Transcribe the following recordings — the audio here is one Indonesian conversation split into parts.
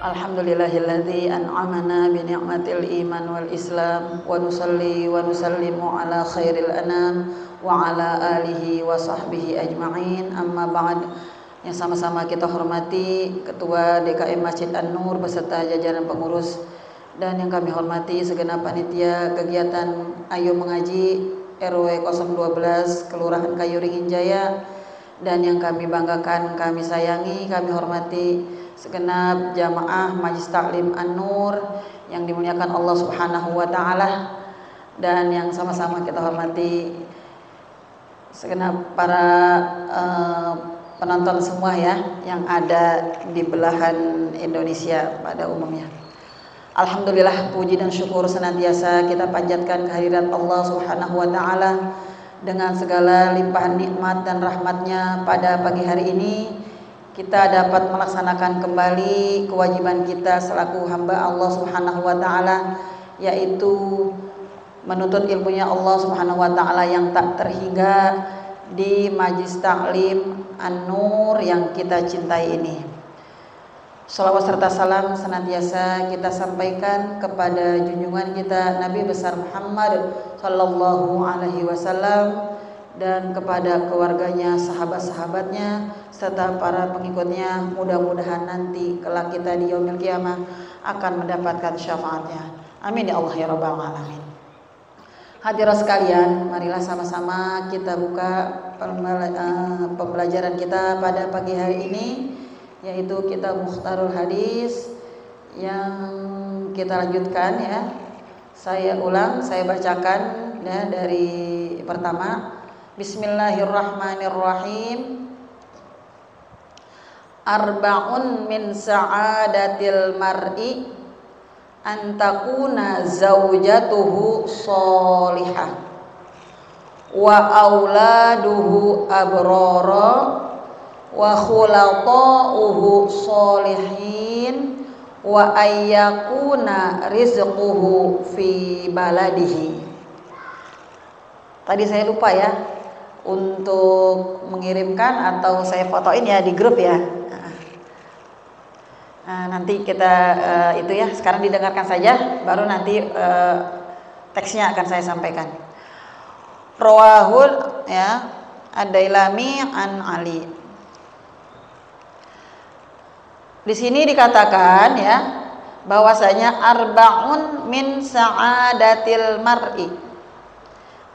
Alhamdulillahilladzi an'amana bi ni'matil iman wal islam wa nusalli wa nusallimu ala khairil anam wa ala alihi wa sahbihi ajma'in. Amma ba'd. Yang sama-sama kita hormati Ketua DKM Masjid An-Nur beserta jajaran pengurus, dan yang kami hormati segenap panitia kegiatan Ayo Mengaji RW 012 Kelurahan Kayuringin Jaya, dan yang kami banggakan, kami sayangi, kami hormati segenap jamaah Majelis Taklim An-Nur yang dimuliakan Allah Subhanahu wa taala, dan yang sama-sama kita hormati segenap para penonton semua ya yang ada di belahan Indonesia pada umumnya. Alhamdulillah, puji dan syukur senantiasa kita panjatkan kehadirat Allah Subhanahu wa taala dengan segala limpahan nikmat dan rahmatnya. Pada pagi hari ini kita dapat melaksanakan kembali kewajiban kita selaku hamba Allah Subhanahu wa taala, yaitu menuntut ilmunya Allah Subhanahu wa taala yang tak terhingga di Majelis Taklim An-Nur yang kita cintai ini. Salawat serta salam senantiasa kita sampaikan kepada junjungan kita Nabi besar Muhammad sallallahu alaihi wasallam, dan kepada keluarganya, sahabat-sahabatnya, serta para pengikutnya. Mudah-mudahan nanti kelak kita di yaumil qiyamah akan mendapatkan syafaatnya. Amin ya Allah ya rabbal alamin. Hadirin sekalian, marilah sama-sama kita buka pembelajaran kita pada pagi hari ini, yaitu kitab Mukhtarul Hadis yang kita lanjutkan ya. Saya ulang, saya bacakan ya dari pertama. Bismillahirrahmanirrahim. Arba'un min sa'adatil mar'i an takuna zaujatuhu sholihah wa auladuhu abrara wa khulata'uhu sholihin wa ayyakuna rizquhu fi baladihi. Tadi saya lupa ya untuk mengirimkan, atau saya fotoin ya di grup ya. Nanti kita itu ya, sekarang didengarkan saja, baru nanti teksnya akan saya sampaikan. Rawahul ya Ad-Dailami an Ali. Di sini dikatakan ya bahwasanya arba'un min sa'adatil mar'i.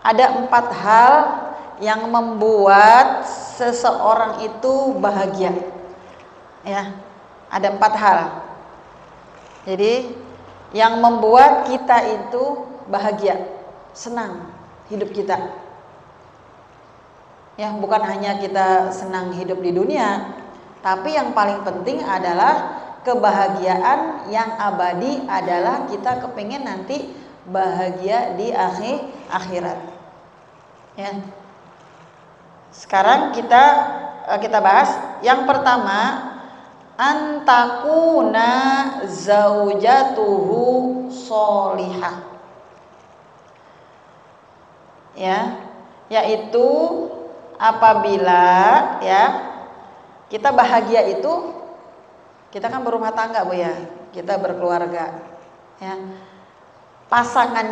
Ada 4 hal yang membuat seseorang itu bahagia. Ya, ada 4 hal. Jadi yang membuat kita itu bahagia, senang hidup kita. Ya, bukan hanya kita senang hidup di dunia, tapi yang paling penting adalah kebahagiaan yang abadi adalah kita kepingin nanti bahagia di akhirat. Ya. Sekarang kita bahas yang pertama, antakuna zaujatuhu sholihah. Ya, yaitu apabila ya kita bahagia itu, kita kan berumah tangga Bu ya, kita berkeluarga ya. Pasangan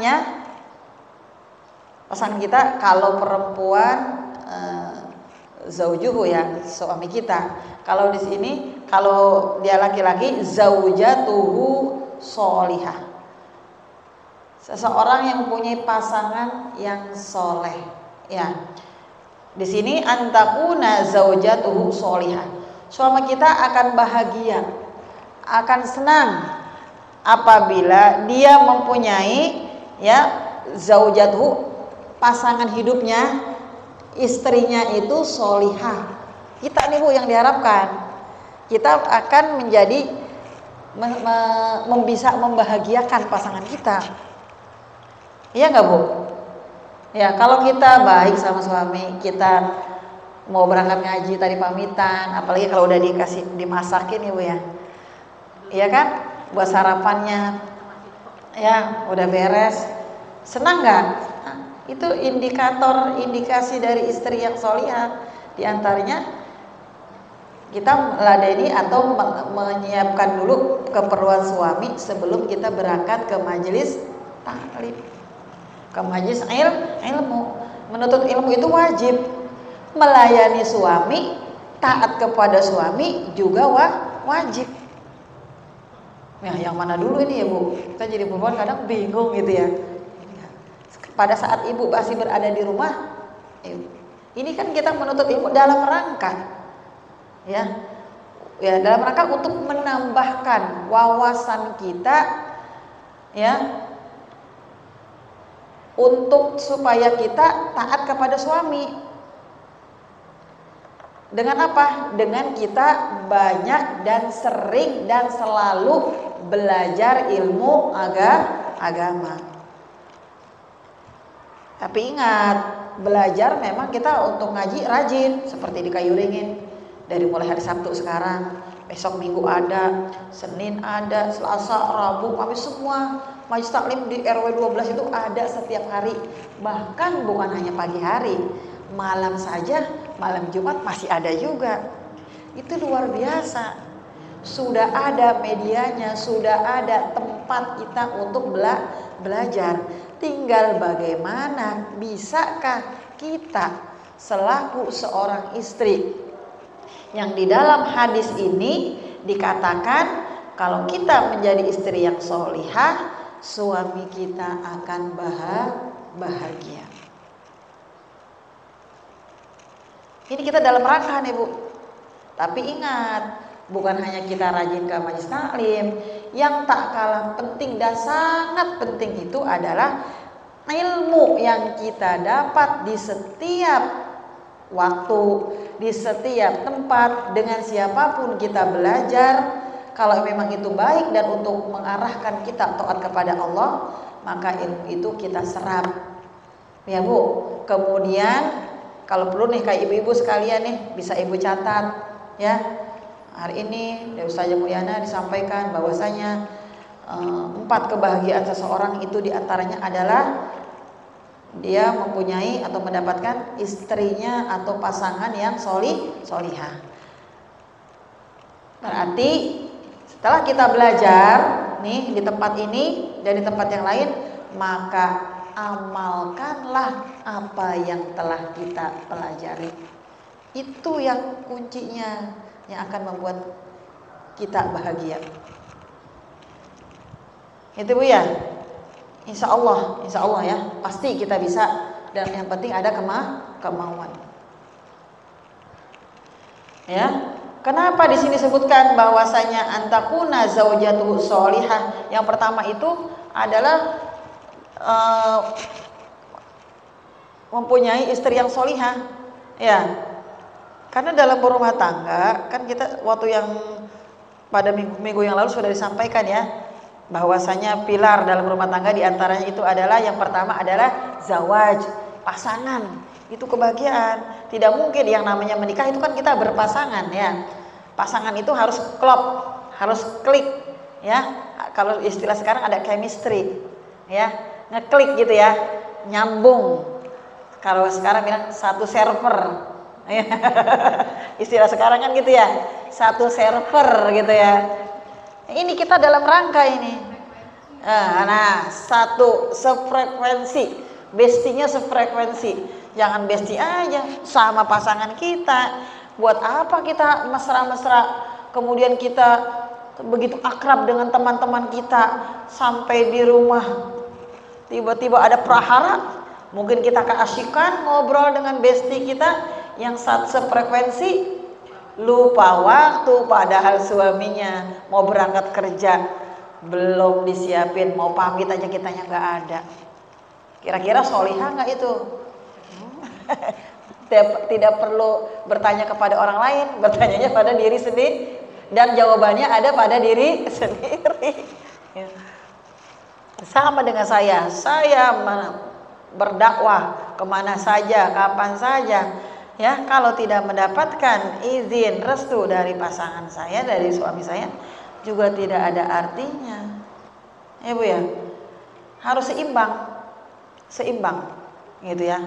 kita kalau perempuan zaujuhu ya, suami kita. Kalau di sini kalau dia laki-laki zaujatuhu sholihah. Seseorang yang mempunyai pasangan yang soleh ya. Di sini antakuna zaujatuhu sholihah. Suami kita akan bahagia, akan senang apabila dia mempunyai ya zaujatuhu, pasangan hidupnya, istrinya itu sholihah. Kita nih Bu yang diharapkan, kita akan menjadi bisa membahagiakan pasangan kita. Iya nggak Bu? Ya, kalau kita baik sama suami, kita mau berangkat ngaji tadi pamitan, apalagi kalau udah dimasakin ya Bu ya. Iya kan? Buat sarapannya ya udah beres, senang nggak? Nah, itu indikasi dari istri yang sholihah. Di antaranya kita meladeni atau menyiapkan dulu keperluan suami sebelum kita berangkat ke majelis taklim, ke majelis ilmu. Menuntut ilmu itu wajib. Melayani suami, taat kepada suami juga wajib. Ya, yang mana dulu ini ya Bu? Kita jadi perempuan kadang bingung gitu ya. Pada saat ibu masih berada di rumah, ini kan kita menuntut ilmu dalam rangka, ya dalam rangka untuk menambahkan wawasan kita, ya, untuk supaya kita taat kepada suami. Dengan apa? Dengan kita banyak dan sering dan selalu belajar ilmu agama. Tapi ingat, belajar memang kita untuk ngaji rajin, seperti di Kayu Ringin. Dari mulai hari Sabtu sekarang, besok Minggu ada, Senin ada, Selasa, Rabu, Kamis semua. Majelis taklim di RW 12 itu ada setiap hari. Bahkan bukan hanya pagi hari, malam saja, malam Jumat masih ada juga. Itu luar biasa. Sudah ada medianya, sudah ada tempat kita untuk belajar. Tinggal bagaimana bisakah kita selaku seorang istri yang di dalam hadis ini dikatakan kalau kita menjadi istri yang solihah, suami kita akan bahagia. Ini kita dalam rangka nih Bu. Tapi ingat, bukan hanya kita rajin ke majelis taklim, yang tak kalah penting dan sangat penting itu adalah ilmu yang kita dapat di setiap waktu, di setiap tempat, dengan siapapun kita belajar. Kalau memang itu baik dan untuk mengarahkan kita taat kepada Allah, maka ilmu itu kita serap, ya Bu. Kemudian kalau perlu nih kayak ibu-ibu sekalian nih, bisa ibu catat ya. Hari ini dari Ustazah Mulyana disampaikan bahwasanya 4 kebahagiaan seseorang itu diantaranya adalah dia mempunyai atau mendapatkan istrinya atau pasangan yang solihah. Berarti setelah kita belajar nih di tempat ini dan di tempat yang lain, maka amalkanlah apa yang telah kita pelajari. Itu yang kuncinya, yang akan membuat kita bahagia. Itu Bu ya. Insya Allah ya, pasti kita bisa. Dan yang penting ada kemauan. Ya. Kenapa di sini disebutkan bahwasanya antakuna zaujatuhu sholihah? Yang pertama itu adalah mempunyai istri yang solihah, ya. Karena dalam berumah tangga kan kita waktu yang pada minggu yang lalu sudah disampaikan ya, bahwasanya pilar dalam rumah tangga diantaranya itu adalah yang pertama adalah zawaj, pasangan. Itu kebahagiaan. Tidak mungkin yang namanya menikah itu kan kita berpasangan ya. Pasangan itu harus klop, harus klik ya. Kalau istilah sekarang ada chemistry ya, ngeklik gitu ya, nyambung. Kalau sekarang bilang satu server. Istilah sekarang kan gitu ya, satu server gitu ya. Ini kita dalam rangka ini. Nah, satu sefrekuensi, bestinya sefrekuensi. Jangan besti aja sama pasangan kita. Buat apa kita mesra-mesra, kemudian kita begitu akrab dengan teman-teman kita, sampai di rumah tiba-tiba ada prahara, mungkin kita keasikan ngobrol dengan besti kita yang sefrekuensi, lupa waktu, padahal suaminya mau berangkat kerja, belum disiapin, mau pamit aja kitanya nggak ada. Kira-kira solihah nggak itu? Tidak perlu bertanya kepada orang lain, bertanyanya pada diri sendiri, dan jawabannya ada pada diri sendiri. Sama dengan saya berdakwah kemana saja, kapan saja, ya, kalau tidak mendapatkan izin restu dari pasangan saya, dari suami saya, juga tidak ada artinya, ya Bu ya. Harus seimbang, gitu ya.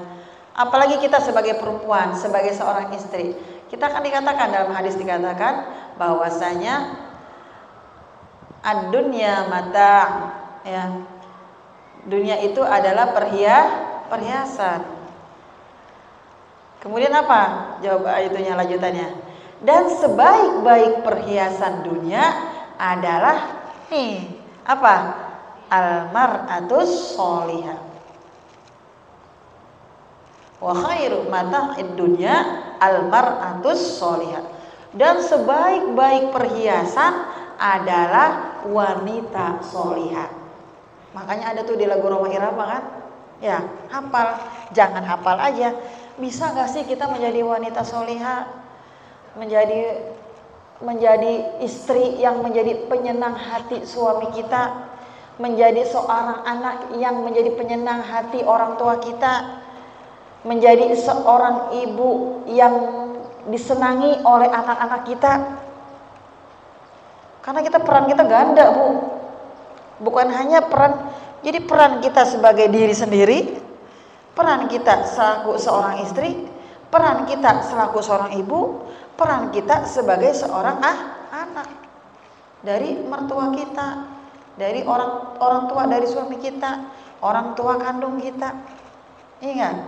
Apalagi kita sebagai perempuan, sebagai seorang istri, Kita akan dikatakan dalam hadis dikatakan bahwasanya ad-dunya mata', ya. Dunia itu adalah perhiasan. Kemudian apa? Jawab itunya lanjutannya. Dan sebaik-baik perhiasan dunia adalah nih, apa? Al-mar'atus sholihah. Wa khairu mata'id dunya al-mar'atus sholihah. Dan sebaik-baik perhiasan adalah wanita sholihah. Makanya ada tuh di lagu Roma Irama kan? Ya, hafal. Jangan hafal aja. Bisa gak sih kita menjadi wanita solihah, menjadi istri yang menjadi penyenang hati suami kita, menjadi seorang anak yang menjadi penyenang hati orang tua kita, menjadi seorang ibu yang disenangi oleh anak-anak kita. Karena peran kita ganda, Bu. Bukan hanya jadi peran kita sebagai diri sendiri, peran kita selaku seorang istri, peran kita selaku seorang ibu, peran kita sebagai seorang anak dari mertua kita, dari orang tua dari suami kita, orang tua kandung kita. Ingat,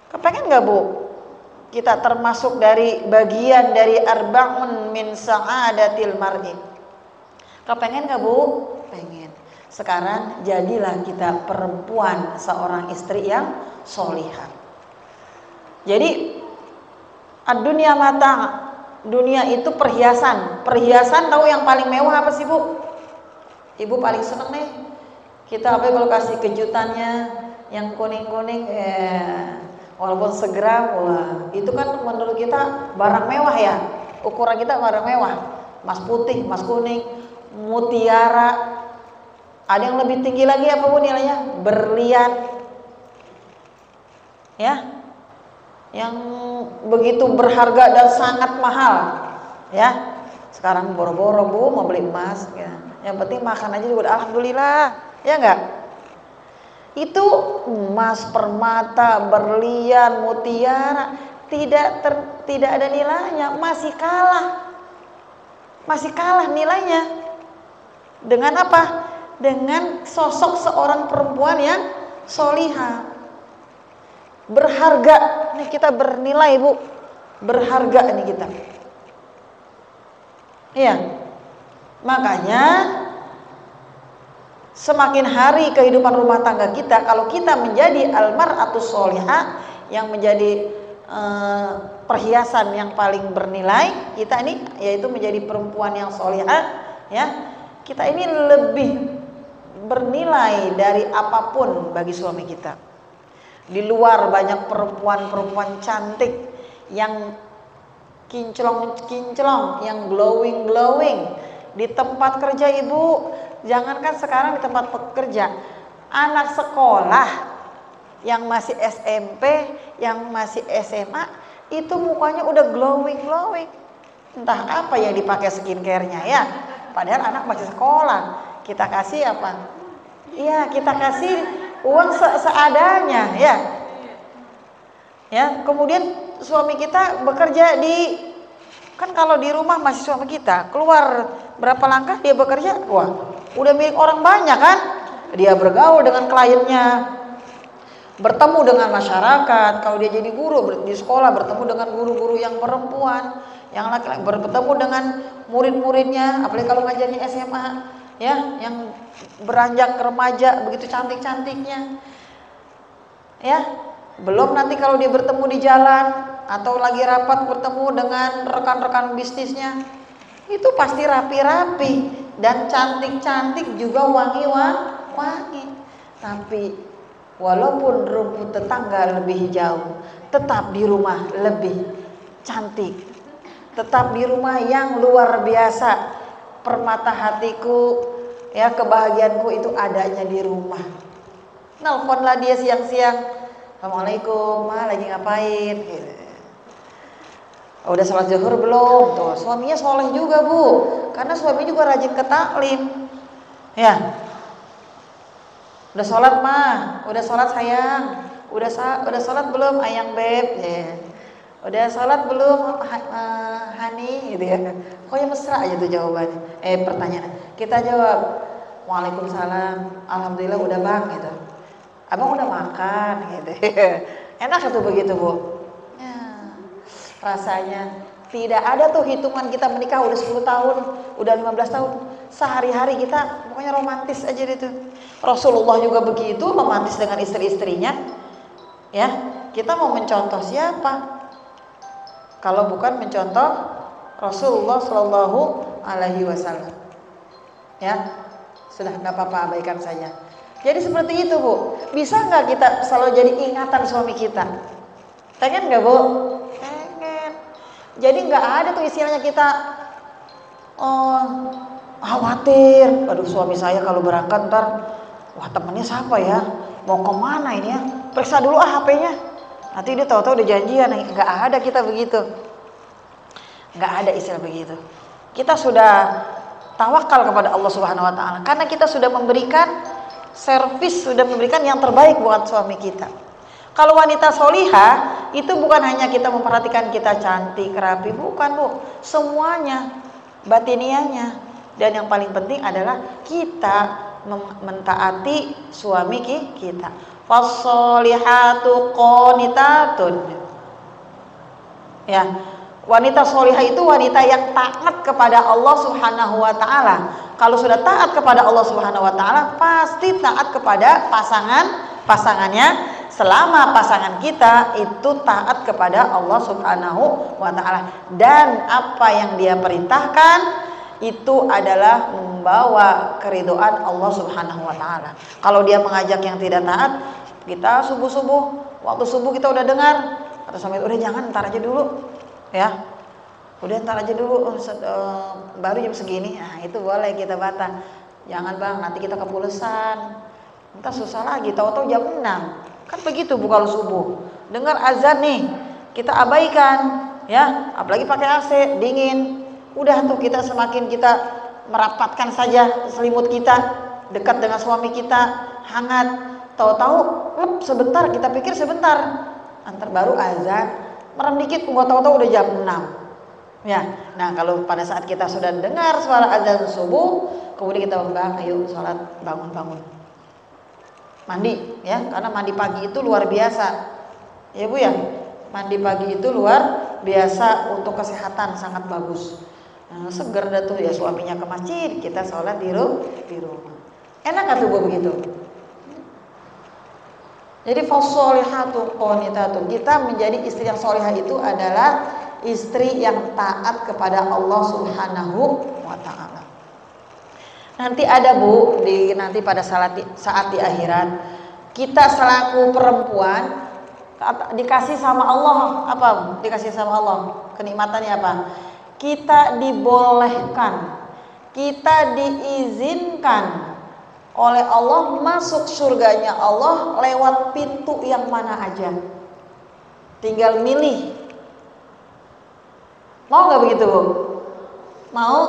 kepengen gak, Bu? Kita termasuk dari bagian dari arba'un min sa'adatil mar'i. Kepengen gak, Bu? Pengen. Sekarang jadilah kita perempuan, seorang istri yang solihah. Jadi ad-dunya mata', dunia itu perhiasan. Perhiasan tahu yang paling mewah apa sih, Bu? Ibu paling seneng nih. Kita kalau kasih kejutannya yang kuning-kuning, walaupun segram, wah, itu kan menurut kita barang mewah ya. Ukuran kita barang mewah. Emas putih, emas kuning, mutiara. Ada yang lebih tinggi lagi apa, Bu, nilainya? Berlian. Ya. Yang begitu berharga dan sangat mahal. Ya. Sekarang boro-boro, Bu, mau beli emas ya. Yang penting makan aja juga alhamdulillah. Ya enggak? Itu emas, permata, berlian, mutiara tidak ada nilainya, masih kalah nilainya dengan apa? Dengan sosok seorang perempuan yang solihah, berharga. Nih kita bernilai, Bu, berharga nih kita. Iya, makanya semakin hari kehidupan rumah tangga kita, kalau kita menjadi almar'atus sholihah, yang menjadi perhiasan yang paling bernilai, kita ini yaitu menjadi perempuan yang sholihah, ya, kita ini lebih bernilai dari apapun bagi suami kita. Di luar banyak perempuan-perempuan cantik yang kinclong, yang glowing. Di tempat kerja, Ibu, jangankan sekarang di tempat pekerja, anak sekolah yang masih SMP, yang masih SMA, itu mukanya udah glowing. Entah apa yang dipakai skincare-nya ya. Padahal anak masih sekolah. Kita kasih apa? Iya, kita kasih uang seadanya, ya. Ya, kemudian suami kita bekerja kan kalau di rumah masih suami kita, keluar berapa langkah dia bekerja, wah, udah milik orang banyak kan? Dia bergaul dengan kliennya, bertemu dengan masyarakat. Kalau dia jadi guru di sekolah, bertemu dengan guru-guru yang perempuan, yang laki-laki, bertemu dengan murid-muridnya, apalagi kalau ngajarnya SMA, ya, yang beranjak remaja begitu cantik-cantiknya, ya. Belum nanti kalau dia bertemu di jalan atau lagi rapat bertemu dengan rekan-rekan bisnisnya, itu pasti rapi-rapi dan cantik-cantik juga, wangi. Tapi walaupun rumput tetangga lebih hijau, tetap di rumah lebih cantik. Tetap di rumah yang luar biasa. Permata hatiku, ya, kebahagiaanku itu adanya di rumah. Nelponlah dia siang-siang, assalamualaikum, Ma, lagi ngapain? Gitu. Udah sholat zuhur belum? Tuh, suaminya soleh juga, Bu, karena suami juga rajin ke taklim. Ya, udah sholat, Ma? Udah sholat, sayang? Udah sholat belum, ayang beb? Ya. Udah sholat belum, Hani, gitu ya. Pokoknya mesra aja tuh jawabannya. Pertanyaan. Kita jawab, Waalaikumsalam. Alhamdulillah udah bang, gitu. Abang udah makan, gitu. Enak tuh begitu bu. Ya, rasanya tidak ada tuh hitungan kita menikah udah 10 tahun, udah 15 tahun. Sehari-hari kita pokoknya romantis aja gitu. Rasulullah juga begitu, romantis dengan istri-istrinya. Ya, kita mau mencontoh siapa? Kalau bukan mencontoh Rasulullah Shallallahu Alaihi Wasallam. Ya, sudah nggak apa-apa, abaikan saja. Jadi seperti itu bu. Bisa nggak kita selalu jadi ingatan suami kita? Pengen nggak bu? Pengen. Jadi nggak ada tuh istilahnya kita khawatir. Aduh suami saya kalau berangkat ntar, wah temennya siapa ya? Mau kemana ini ya? Periksa dulu HP-nya. Nanti dia tahu-tahu udah janjian. Nggak ada kita begitu. Nggak ada istilah begitu. Kita sudah tawakal kepada Allah Subhanahu Wa Taala karena kita sudah memberikan servis, sudah memberikan yang terbaik buat suami kita. Kalau wanita solihah itu bukan hanya kita memperhatikan kita cantik, rapi, bukan bu, semuanya, batinianya. Dan yang paling penting adalah kita mentaati suami kita. Fassolihatu qanitatun. Ya, wanita solihah itu wanita yang taat kepada Allah Subhanahu Wa Taala. Kalau sudah taat kepada Allah Subhanahu Wa Taala, pasti taat kepada pasangannya. Selama pasangan kita itu taat kepada Allah Subhanahu Wa Taala, dan apa yang dia perintahkan itu adalah membawa keridhaan Allah Subhanahu Wa Taala. Kalau dia mengajak yang tidak taat, kita waktu subuh kita udah dengar, kata suami udah jangan, ntar aja dulu, ya. Udah ntar aja dulu, baru jam segini. Nah itu boleh kita bantah. Jangan bang, nanti kita kepulesan. Ntar susah lagi, tahu-tahu jam 6. Kan begitu bu kalau subuh. Dengar azan nih, kita abaikan. Ya, apalagi pakai AC, dingin. Udah tuh kita semakin kita merapatkan saja selimut kita. Dekat dengan suami kita, hangat. Tahu-tahu, sebentar, kita pikir sebentar. Antar baru azan, merem dikit, gua tahu-tahu udah jam 6. Ya, nah kalau pada saat kita sudah dengar suara azan subuh, kemudian kita bangun, ayo sholat, bangun, mandi, ya, karena mandi pagi itu luar biasa, ya bu ya, mandi pagi itu luar biasa untuk kesehatan, sangat bagus. Nah, seger dah tuh ya, suaminya ke masjid, kita sholat di rumah. Enak gak tuh bu begitu? Jadi fassolihatu qanitatun, kita menjadi istri yang solihah itu adalah istri yang taat kepada Allah Subhanahu Wa Taala. Nanti ada bu, nanti pada saat di akhirat, kita selaku perempuan dikasih sama Allah apa? Dikasih sama Allah, kenikmatannya apa? Kita dibolehkan, kita diizinkan oleh Allah masuk surganya Allah lewat pintu yang mana aja. Tinggal milih. Mau nggak begitu bu? Mau?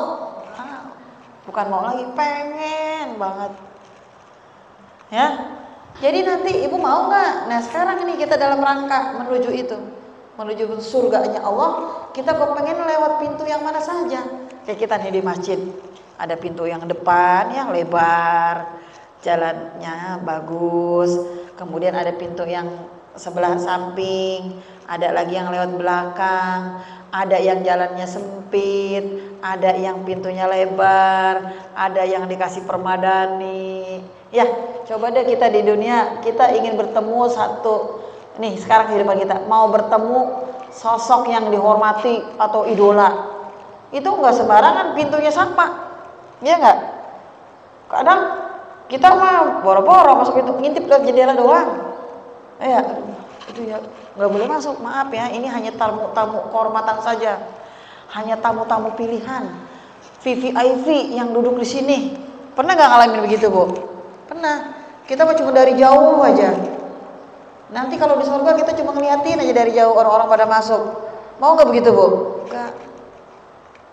Bukan mau lagi, pengen banget. Ya. Jadi nanti ibu mau nggak? Nah sekarang ini kita dalam rangka menuju itu, menuju surganya Allah. Kita kok pengen lewat pintu yang mana saja. Kayak kita nih di masjid, ada pintu yang depan yang lebar, jalannya bagus. Kemudian ada pintu yang sebelah samping, ada lagi yang lewat belakang, ada yang jalannya sempit, ada yang pintunya lebar, ada yang dikasih permadani. Ya, coba deh kita di dunia, kita ingin bertemu satu, nih sekarang kehidupan kita, mau bertemu sosok yang dihormati atau idola, itu nggak sembarangan pintunya sama, ya nggak? Kadang kita mah boro-boro masuk pintu, ngintip lewat jendela doang. Ya, itu ya nggak boleh masuk, maaf ya, ini hanya tamu-tamu kehormatan saja, hanya tamu-tamu pilihan, VVIP yang duduk di sini. Pernah nggak ngalamin begitu bu? Pernah. Kita mah cuma dari jauh aja. Nanti kalau di surga kita cuma ngeliatin aja dari jauh orang-orang pada masuk. Mau nggak begitu bu? Nggak.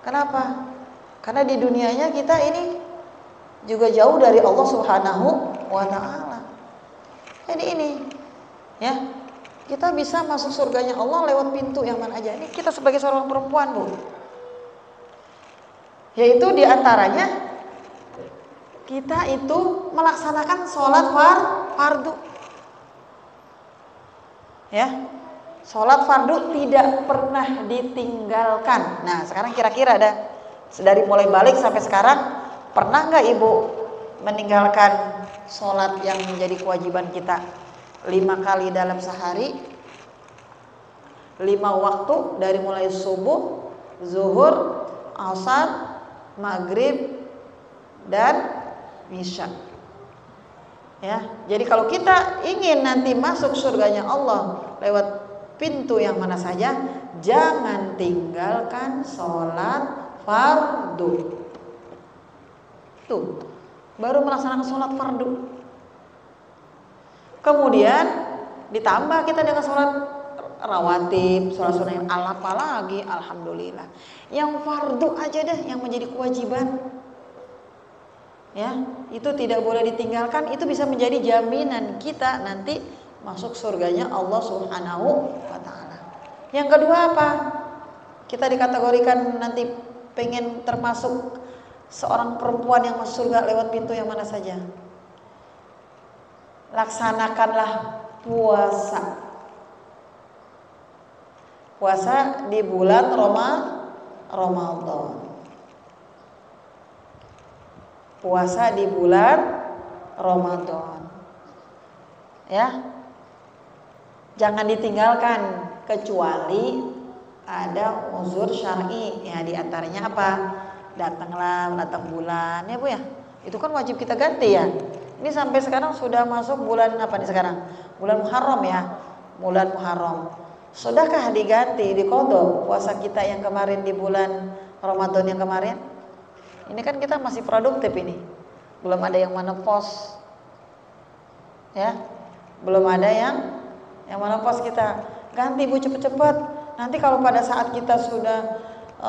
Kenapa? Karena di dunianya kita ini juga jauh dari Allah Subhanahu Wa Taala. Jadi ini, ya. Kita bisa masuk surganya Allah lewat pintu yang mana aja. Ini kita sebagai seorang perempuan, Bu. Yaitu diantaranya kita itu melaksanakan sholat fardu. Ya, sholat fardu tidak pernah ditinggalkan. Nah, sekarang kira-kira ada dari mulai balik sampai sekarang pernah nggak Ibu meninggalkan sholat yang menjadi kewajiban kita 5 kali dalam sehari, 5 waktu dari mulai subuh, zuhur, asar, maghrib, dan isya. Ya, jadi kalau kita ingin nanti masuk surganya Allah lewat pintu yang mana saja, jangan tinggalkan sholat fardu. Tuh, baru melaksanakan sholat fardu. Kemudian ditambah kita dengan sholat rawatib, sholat sunnah yang apa lagi, alhamdulillah. Yang fardu aja deh yang menjadi kewajiban. Ya, itu tidak boleh ditinggalkan, itu bisa menjadi jaminan kita nanti masuk surganya Allah Subhanahu wa taala. Yang kedua apa? Kita dikategorikan nanti pengen termasuk seorang perempuan yang masuk surga lewat pintu yang mana saja. Laksanakanlah puasa. Puasa di bulan Ramadan. Puasa di bulan Ramadan. Ya. Jangan ditinggalkan kecuali ada uzur syar'i. Ya, di antaranya apa? Datang bulan, ya Bu ya. Itu kan wajib kita ganti ya. Ini sampai sekarang sudah masuk bulan apa nih sekarang? Bulan Muharram ya. Bulan Muharram. Sudahkah diganti, diqadha puasa kita yang kemarin di bulan Ramadan yang kemarin? Ini kan kita masih produktif ini. Belum ada yang menepos. Ya. Belum ada yang menepos kita. Ganti Bu cepet-cepet. Nanti kalau pada saat kita sudah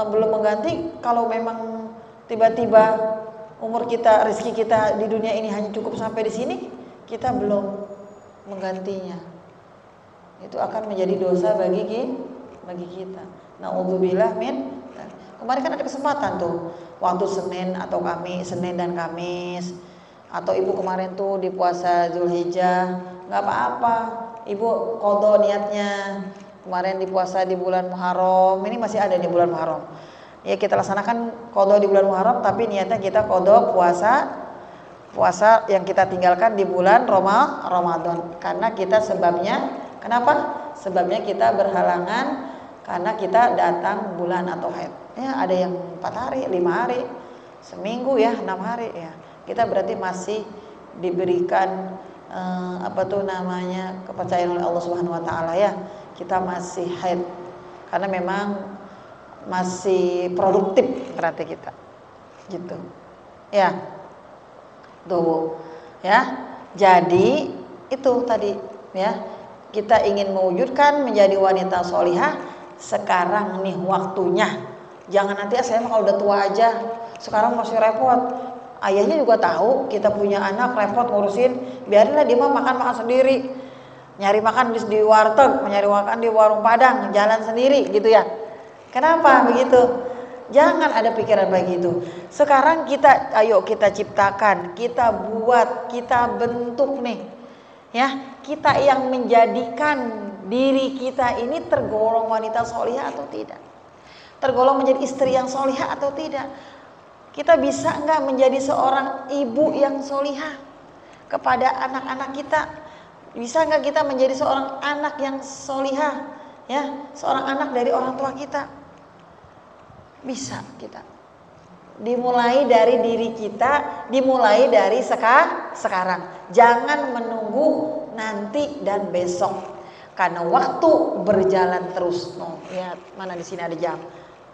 belum mengganti, kalau memang tiba-tiba umur kita, rezeki kita di dunia ini hanya cukup sampai di sini, kita belum menggantinya. Itu akan menjadi dosa bagi kita. Na'udzubillah min. Kemarin kan ada kesempatan tuh, waktu Senin dan Kamis, atau Ibu kemarin tuh di puasa Zulhijjah, nggak apa-apa, Ibu qadha niatnya. Kemarin di puasa di bulan Muharram, ini masih ada di bulan Muharram. Ya kita laksanakan qadha di bulan Muharram, tapi niatnya kita qadha puasa yang kita tinggalkan di bulan Ramadan. Karena kita sebabnya, kenapa? Sebabnya kita berhalangan karena kita datang bulan atau haid. Ya ada yang 4 hari, 5 hari, seminggu ya, 6 hari ya. Kita berarti masih diberikan kepercayaan oleh Allah Subhanahu wa taala ya. Kita masih haid karena memang masih produktif berarti kita. Gitu. Ya. Tuh. Ya. Jadi itu tadi ya. Kita ingin mewujudkan menjadi wanita sholihah, sekarang nih waktunya. Jangan nanti saya mah kalau udah tua aja, sekarang masih repot. Ayahnya juga tahu kita punya anak repot ngurusin, biarinlah dia mah makan sendiri. Nyari makan di warteg, nyari makan di warung Padang, jalan sendiri gitu ya. Kenapa begitu? Jangan ada pikiran begitu. Sekarang ayo kita ciptakan, kita buat, kita bentuk nih. Ya, kita yang menjadikan diri kita ini tergolong wanita sholihah atau tidak? Tergolong menjadi istri yang sholihah atau tidak? Kita bisa enggak menjadi seorang ibu yang sholihah kepada anak-anak kita? Bisa enggak kita menjadi seorang anak yang sholihah? Ya, seorang anak dari orang tua kita. Bisa kita. Dimulai dari diri kita, dimulai dari sekarang. Jangan menunggu nanti dan besok. Karena waktu berjalan terus. Oh, lihat mana di sini ada jam.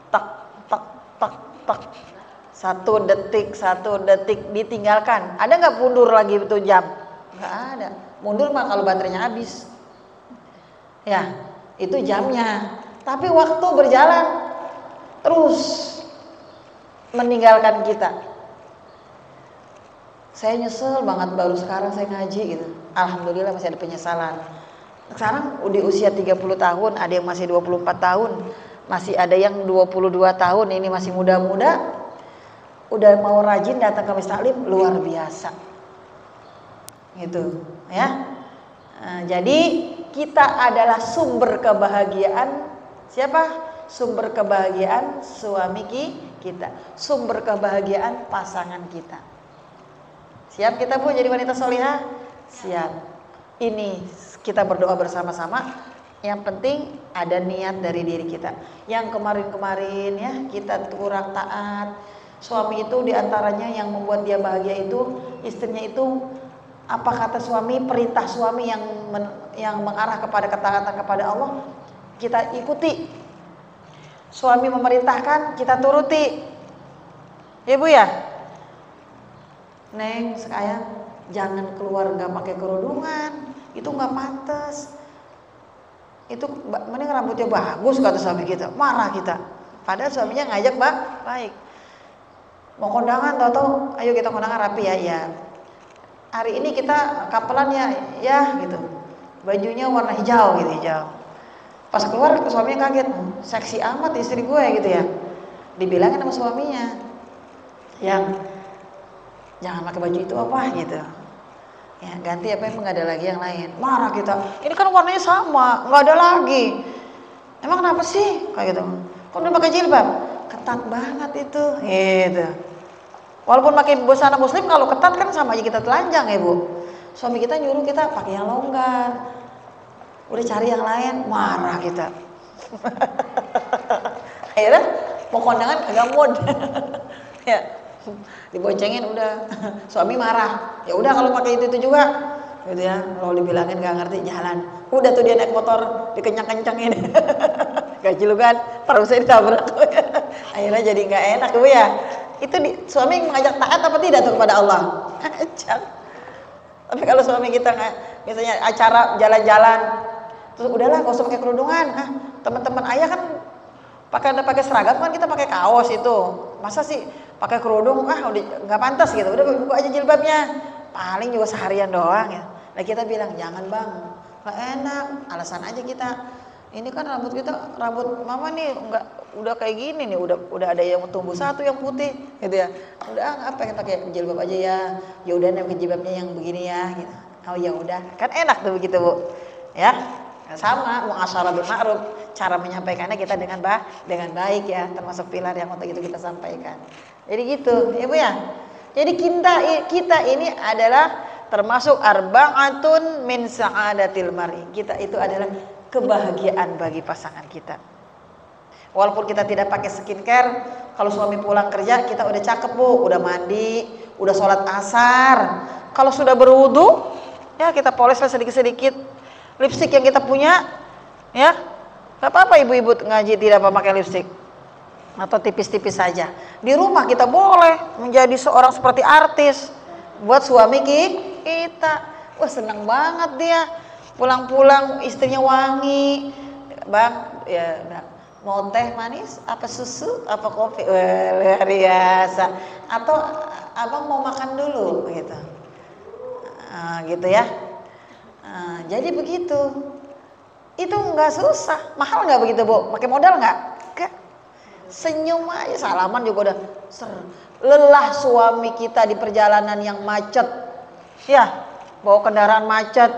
Tak tak tak tak. 1 detik ditinggalkan. Ada nggak mundur lagi itu jam? Nggak ada. Mundur mah kalau baterainya habis. Ya, itu jamnya. Tapi waktu berjalan terus meninggalkan kita. Saya nyesel banget baru sekarang saya ngaji gitu. Alhamdulillah masih ada penyesalan. Sekarang di usia 30 tahun, ada yang masih 24 tahun, masih ada yang 22 tahun, ini masih muda-muda, udah mau rajin datang ke majelis taklim, luar biasa. Gitu, ya. Nah, jadi kita adalah sumber kebahagiaan siapa? Sumber kebahagiaan suami kita, sumber kebahagiaan pasangan kita. Siap kita Bu jadi wanita solihah? Siap. Ini kita berdoa bersama-sama. Yang penting ada niat dari diri kita. Yang kemarin-kemarin ya kita kurang taat. Suami itu diantaranya yang membuat dia bahagia itu istrinya itu apa kata suami, perintah suami yang mengarah kepada ketaatan kepada Allah kita ikuti. Suami memerintahkan kita turuti. Ya Bu ya. Neng sayang jangan keluar nggak pakai kerudungan, itu nggak pantas. Itu mending rambutnya bagus kata suami kita, marah kita. Padahal suaminya ngajak baik. Mau kondangan tau-tau, ayo kita kondangan rapi ya. Hari ini kita kapelan ya gitu. Bajunya warna hijau gitu, hijau. Pas keluar suaminya kaget, seksi amat istri gue gitu ya. Dibilangin sama suaminya, yang jangan pakai baju itu apa gitu. Ya ganti apa emang nggak ada lagi yang lain. Marah kita. Ini kan warnanya sama, nggak ada lagi. Emang kenapa sih? Kayak gitu. Kok udah pakai jilbab? Ketat banget itu. Gitu. Walaupun pakai busana muslim kalau ketat kan sama aja kita telanjang ya Bu. Suami kita nyuruh kita pakai yang longgar. Udah cari yang lain, marah kita. Akhirnya mau kondangan agak mood. Ya. Diboncengin udah. Suami marah. Ya udah kalau pakai itu juga. Gitu ya. Kalau dibilangin nggak ngerti jalan. Udah tuh dia naik motor dikencang-kencangin. Gak kan, terusnya ditabrak. Akhirnya jadi nggak enak Bu ya. Itu suami mengajak taat apa tidak tuh kepada Allah? Ajak. Tapi kalau suami kita misalnya acara jalan-jalan, terus udahlah nggak usah pakai kerudungan. Teman-teman ayah kan pakai seragam kan kita pakai kaos itu. Masa sih pakai kerudung? Udah nggak pantas gitu. Udah buka aja jilbabnya. Paling juga seharian doang ya. Nah kita bilang jangan bang, nggak enak. Alasan aja kita. Ini kan rambut mama nih udah kayak gini nih, udah ada yang tumbuh satu yang putih gitu ya. Udah apa yang pakai jilbab aja ya. Ya udah pakai jilbabnya yang begini ya gitu. Oh ya udah, kan enak tuh begitu Bu. Ya. Sama muasyarah bil ma'ruf, cara menyampaikannya kita dengan baik ya, termasuk pilar yang untuk itu kita sampaikan. Jadi gitu, ya Bu ya. Jadi kita ini adalah termasuk arba'atun min sa'adatil mar'i. Kita itu adalah kebahagiaan bagi pasangan kita. Walaupun kita tidak pakai skincare, kalau suami pulang kerja kita udah cakep Bu, udah mandi, udah sholat asar. Kalau sudah berwudu, ya kita poleslah sedikit-sedikit lipstik yang kita punya, ya. Gak apa-apa ibu-ibu ngaji tidak pakai lipstik atau tipis-tipis saja. Di rumah kita boleh menjadi seorang seperti artis buat suami kita. Wah senang banget dia. Pulang-pulang istrinya wangi, bang, ya mau teh manis, apa susu, apa kopi, luar biasa. Atau abang mau makan dulu, gitu, gitu ya. Jadi begitu. Itu nggak susah, mahal nggak begitu Bu? Pakai modal nggak? Senyum aja, salaman juga udah lelah suami kita di perjalanan yang macet, ya, bawa kendaraan macet.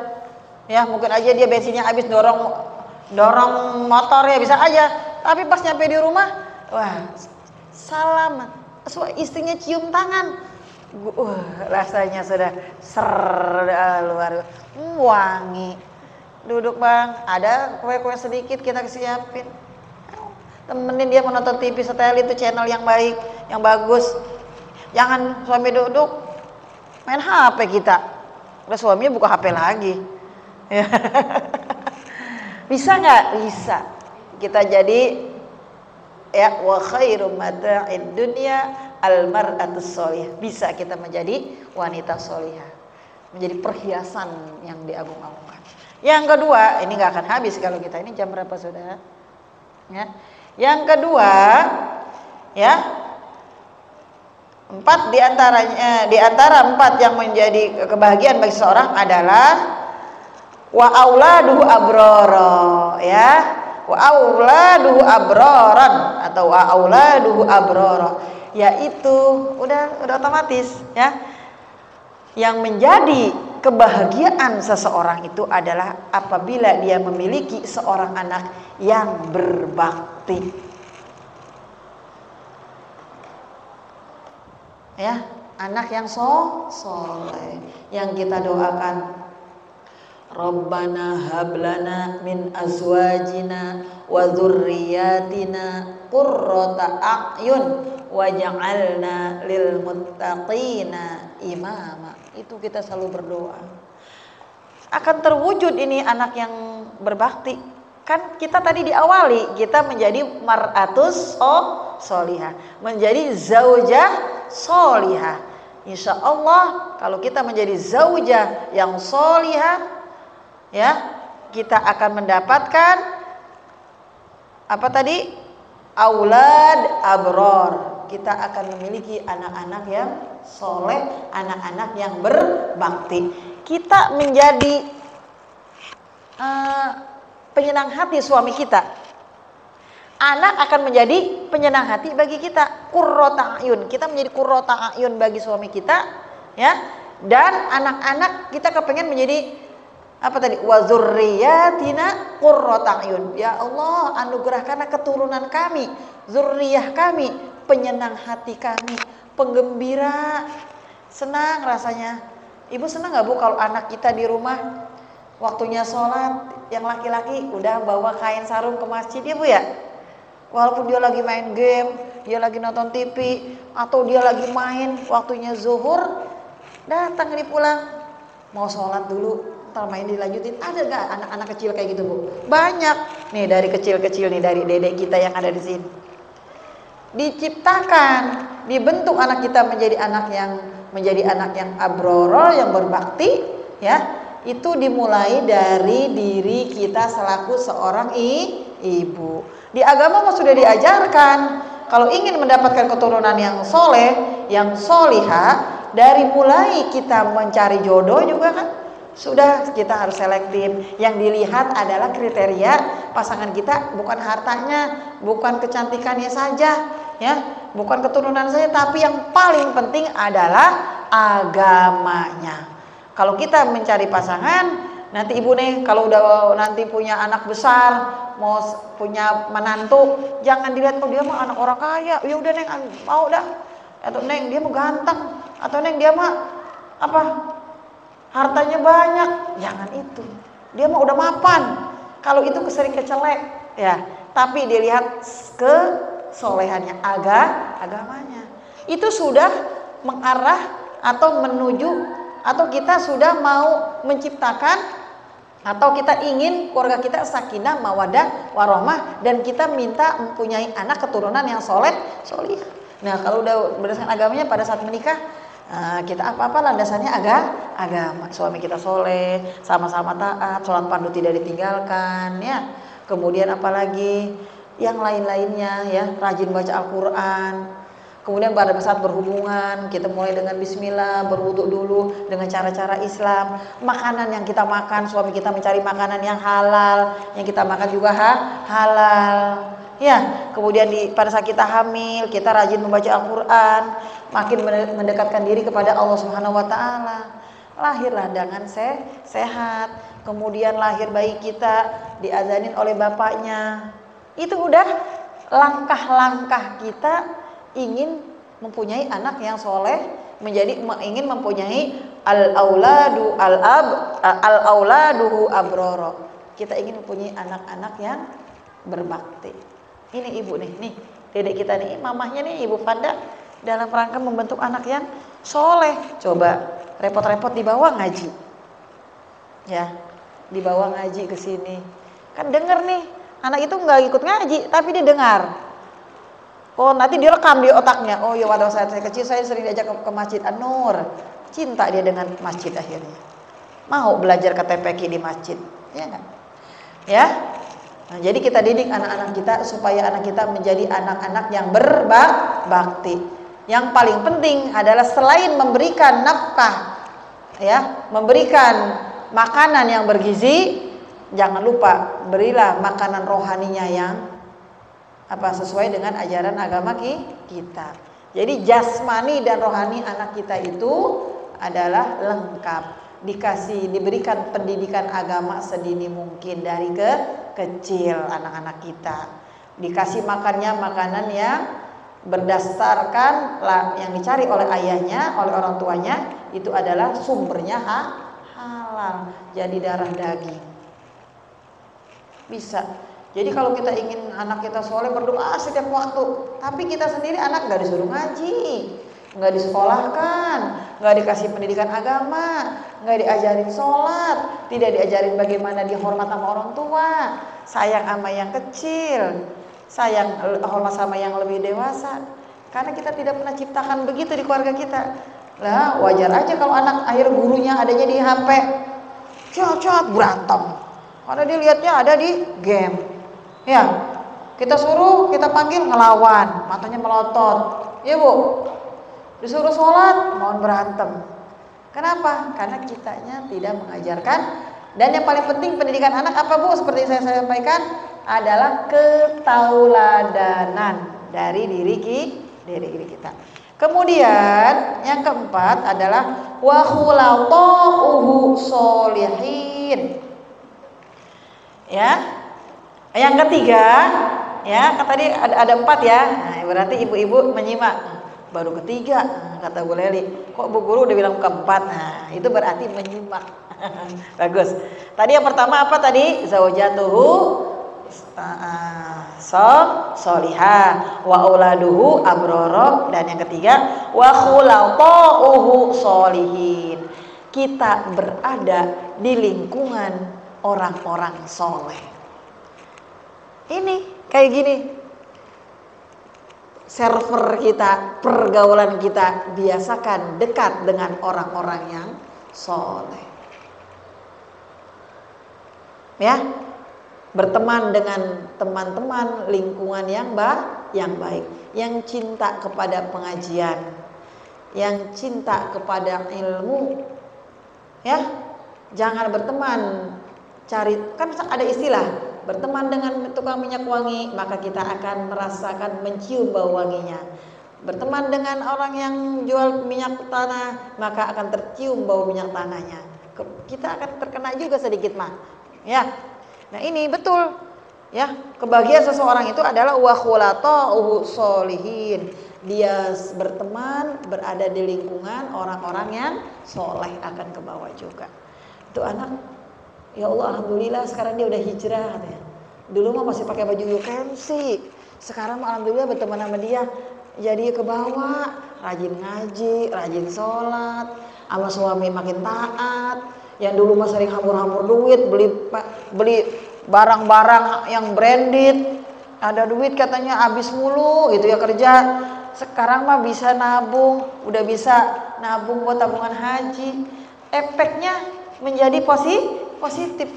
Ya mungkin aja dia bensinnya habis dorong motor ya bisa aja. Tapi pas nyampe di rumah, wah salaman, istrinya cium tangan, rasanya sudah luar wangi. Duduk bang, ada kue-kue sedikit kita siapin. Temenin dia menonton TV setel itu channel yang baik, yang bagus. Jangan suami duduk main HP kita. Udah suaminya buka HP lagi. Bisa nggak? Bisa. Kita jadi ya wa khairu mata'id dunya al mar'atus sholihah. Bisa kita menjadi wanita sholihah, menjadi perhiasan yang diagung-agungkan. Yang kedua, ini nggak akan habis kalau kita ini jam berapa sudah? Ya. Yang kedua, ya 4 di antara 4 yang menjadi kebahagiaan bagi seseorang adalah wa auladuhu abrara, ya. Wa auladuhu abraran atau wa auladuhu abrara, yaitu udah otomatis, ya. Yang menjadi kebahagiaan seseorang itu adalah apabila dia memiliki seorang anak yang berbakti. Ya, anak yang soleh, yang kita doakan, Rabbana hablana min azwajina wa dzurriyyatina qurrata a'yun waj'alna lil muttaqina imama. Itu kita selalu berdoa. Akan terwujud ini anak yang berbakti. Kan kita tadi diawali, kita menjadi mar'atus solihah, menjadi zaujah solihah. Insya Allah kalau kita menjadi zaujah yang solihah, ya, kita akan mendapatkan apa tadi? Aulad abror. Kita akan memiliki anak-anak yang soleh, anak-anak yang berbakti. Kita menjadi penyenang hati suami kita. Anak akan menjadi penyenang hati bagi kita. Qurrata a'yun. Kita menjadi qurrata a'yun bagi suami kita, ya. Dan anak-anak kita kepengen menjadi apa tadi? Wa dzurriyyatina qurrata a'yun. Ya Allah, anugerahkanlah keturunan kami, zurriyah kami, penyenang hati kami, penggembira. Senang rasanya. Ibu senang gak Bu kalau anak kita di rumah waktunya sholat, yang laki-laki udah bawa kain sarung ke masjid, ya Bu ya? Walaupun dia lagi main game, dia lagi nonton TV, atau dia lagi main waktunya zuhur, datang nih pulang, mau sholat dulu, ntar main dilanjutin. Ada gak anak-anak kecil kayak gitu Bu? Banyak. Nih dari kecil-kecil nih, dari dedek kita yang ada di sini. Diciptakan, dibentuk anak kita menjadi anak yang abroro, yang berbakti, ya. Itu dimulai dari diri kita selaku seorang ibu. Di agama sudah diajarkan kalau ingin mendapatkan keturunan yang soleh, yang solihah, dari mulai kita mencari jodoh juga kan sudah kita harus selektif. Yang dilihat adalah kriteria pasangan kita, bukan hartanya, bukan kecantikannya saja, ya, bukan keturunan saja, tapi yang paling penting adalah agamanya. Kalau kita mencari pasangan, nanti ibu nih kalau udah nanti punya anak besar, mau punya menantu, jangan dilihat oh dia mah anak orang kaya, ya udah neng mau dah, atau neng dia mau ganteng, atau neng dia mah apa hartanya banyak, jangan itu. Dia mah udah mapan. Kalau itu sering kecelek, ya. Tapi dilihat kesolehannya, agamanya. Itu sudah mengarah atau menuju, atau kita sudah mau menciptakan, atau kita ingin keluarga kita sakinah, mawadah, warahmah, dan kita minta mempunyai anak keturunan yang soleh. Nah kalau udah berdasarkan agamanya pada saat menikah, kita apa-apa landasannya agama. Suami kita soleh, sama-sama taat, sholat fardu tidak ditinggalkan, ya. Kemudian apalagi yang lain-lainnya, ya, rajin baca Al-Quran. Kemudian pada saat berhubungan, kita mulai dengan bismillah, berwudu dulu dengan cara-cara Islam. Makanan yang kita makan, suami kita mencari makanan yang halal, yang kita makan juga halal. Ya, kemudian pada saat kita hamil, kita rajin membaca Al-Quran, makin mendekatkan diri kepada Allah Subhanahu Wa Taala. Lahirlah dengan sehat. Kemudian lahir bayi kita diazanin oleh bapaknya. Itu udah langkah-langkah kita ingin mempunyai anak yang soleh, ingin mempunyai al-auladuhu abroro. Kita ingin mempunyai anak-anak yang berbakti. Ini ibu nih dedek kita nih, mamahnya nih Ibu Fanda, dalam rangka membentuk anak yang soleh. Coba repot-repot dibawa ngaji, ya, dibawa ngaji ke sini. Kan denger nih, anak itu nggak ikut ngaji, tapi dia dengar. Oh nanti direkam di otaknya. Oh ya waktu saya kecil saya sering diajak ke Masjid An-Nur. Cinta dia dengan masjid akhirnya. Mau belajar KTPQ di masjid, ya kan? Ya. Nah, jadi kita didik anak-anak kita supaya anak kita menjadi anak-anak yang berbakti. Yang paling penting adalah selain memberikan nafkah, ya, memberikan makanan yang bergizi, jangan lupa berilah makanan rohaninya yang sesuai dengan ajaran agama kita. Jadi jasmani dan rohani anak kita itu adalah lengkap, diberikan pendidikan agama sedini mungkin dari kecil anak-anak kita. Dikasih makannya makanan yang berdasarkan yang dicari oleh ayahnya, oleh orang tuanya, itu adalah sumbernya halal, jadi darah daging. Bisa. Jadi kalau kita ingin anak kita soleh, berdoa setiap waktu, tapi kita sendiri anak nggak disuruh ngaji, nggak disekolahkan, nggak dikasih pendidikan agama, nggak diajarin sholat, tidak diajarin bagaimana dia hormat sama orang tua, sayang sama yang kecil, sayang hormat sama yang lebih dewasa. Karena kita tidak pernah ciptakan begitu di keluarga kita. Lah wajar aja kalau anak akhir gurunya adanya di HP, cot berantem, karena dia lihatnya ada di game. Ya, kita suruh, kita panggil ngelawan, matanya melotot. Ya Bu, disuruh sholat, mohon berantem. Kenapa? Karena kitanya tidak mengajarkan. Dan yang paling penting pendidikan anak apa Bu? Seperti saya sampaikan, adalah ketauladanan dari diri kita. Kemudian yang keempat adalah wa khulaqauhu sholihin. Ya. Yang ketiga, ya kan tadi ada 4 ya. Nah, berarti ibu-ibu menyimak. Baru ketiga, kata Bu Leli. Kok Bu Guru udah bilang keempat? Nah, itu berarti menyimak. Bagus. Tadi yang pertama apa tadi? Zaujatuhu solihah wa auladuhu abroro, dan yang ketiga wa khulaqauhu solihin. Kita berada di lingkungan orang-orang soleh. Ini kayak gini, server kita, pergaulan kita, biasakan dekat dengan orang-orang yang soleh. Ya, berteman dengan teman-teman lingkungan yang baik, yang cinta kepada pengajian, yang cinta kepada ilmu. Ya, jangan berteman kan ada istilah, berteman dengan tukang minyak wangi, maka kita akan merasakan mencium bau wanginya. Berteman dengan orang yang jual minyak tanah, maka akan tercium bau minyak tanahnya. Kita akan terkena juga sedikit mah. Ya. Nah, ini betul. Ya, kebahagiaan seseorang itu adalah wa khulaqauhu sholihin. Dia berteman, berada di lingkungan orang-orang yang soleh, akan ke bawah juga. Itu anak, ya Allah, alhamdulillah sekarang dia udah hijrah katanya. Dulu mah masih pakai baju UKMC, sekarang mah alhamdulillah berteman sama dia, jadi ke bawah, rajin ngaji, rajin sholat, sama suami makin taat. Yang dulu mah sering hambur-hambur duit, beli barang-barang yang branded, ada duit katanya habis mulu gitu ya kerja. Sekarang mah bisa nabung, udah bisa nabung buat tabungan haji. Efeknya menjadi positif.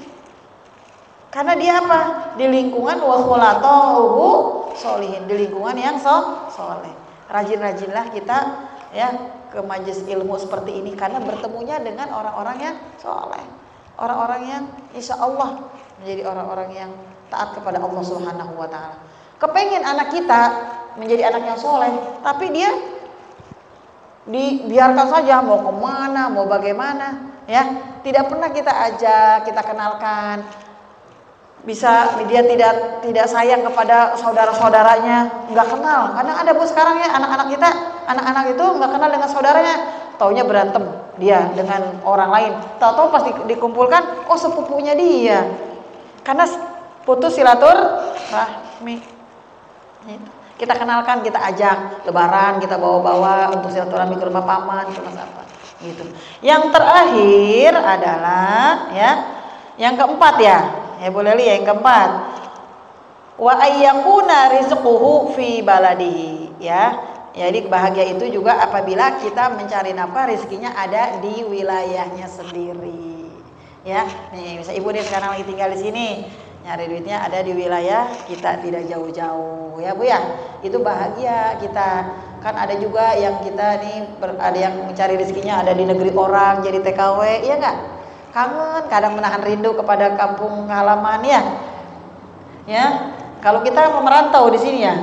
Karena dia apa? Di lingkungan wa khulaqauhu sholihin, di lingkungan yang soleh. Rajin-rajinlah kita ya ke majelis ilmu seperti ini, karena bertemunya dengan orang-orang yang soleh, orang-orang yang insya Allah menjadi orang-orang yang taat kepada Allah Subhanahu wa taala. Kepengen anak kita menjadi anak yang soleh, tapi dia dibiarkan saja mau kemana, mau bagaimana, ya tidak pernah kita ajak, kita kenalkan. Bisa dia tidak sayang kepada saudara-saudaranya, nggak kenal. Kadang ada Bu sekarang ya anak-anak kita, anak-anak itu nggak kenal dengan saudaranya, taunya berantem dia dengan orang lain. Tahu-tahu pas dikumpulkan, oh sepupunya dia. Karena putus silaturahmi. Kita kenalkan, kita ajak lebaran, kita bawa-bawa untuk silaturahmi ke rumah paman, ke rumah apa gitu. Yang terakhir adalah ya, yang keempat ya boleh lihat yang keempat, wa ayyakuna rizquhu fi baladihi, ya. Jadi bahagia itu juga apabila kita mencari nafkah, rezekinya ada di wilayahnya sendiri. Ya, nih bisa ibu deh sekarang lagi tinggal di sini, nyari duitnya ada di wilayah kita, tidak jauh-jauh ya Bu ya. Itu bahagia kita. Kan ada juga yang kita nih ada yang mencari rezekinya ada di negeri orang jadi TKW, iya enggak? kangen, kadang menahan rindu kepada kampung halaman ya. Ya, kalau kita merantau di sini ya,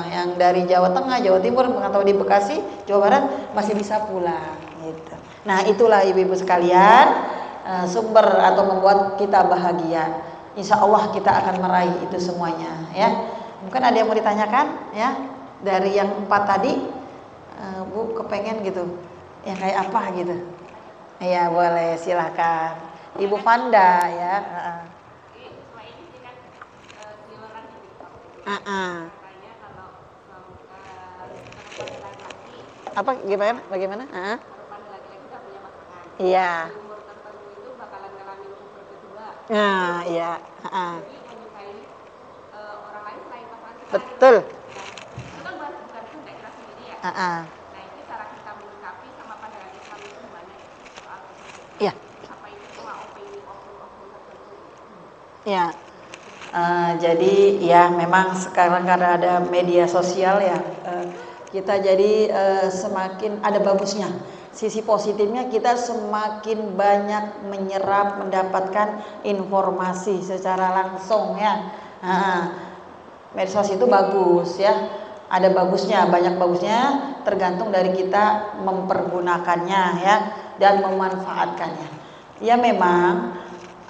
yang dari Jawa Tengah, Jawa Timur, merantau di Bekasi, Jawa Barat masih bisa pulang. Gitu. Nah, itulah ibu-ibu sekalian sumber atau membuat kita bahagia. Insya Allah kita akan meraih itu semuanya. Ya, mungkin ada yang mau ditanyakan ya dari yang 4 tadi, Bu kepengen gitu, yang kayak apa gitu? Iya boleh, silahkan Ibu Fanda ya. Apa gimana? Bagaimana? Iya. Nah, iya. Betul. Iya. Ya. Jadi ya memang sekarang karena ada media sosial ya, kita jadi semakin ada bagusnya. Sisi positifnya kita semakin banyak menyerap, mendapatkan informasi secara langsung ya. Medsos itu bagus ya, ada bagusnya, banyak bagusnya, tergantung dari kita mempergunakannya ya dan memanfaatkannya. Ya memang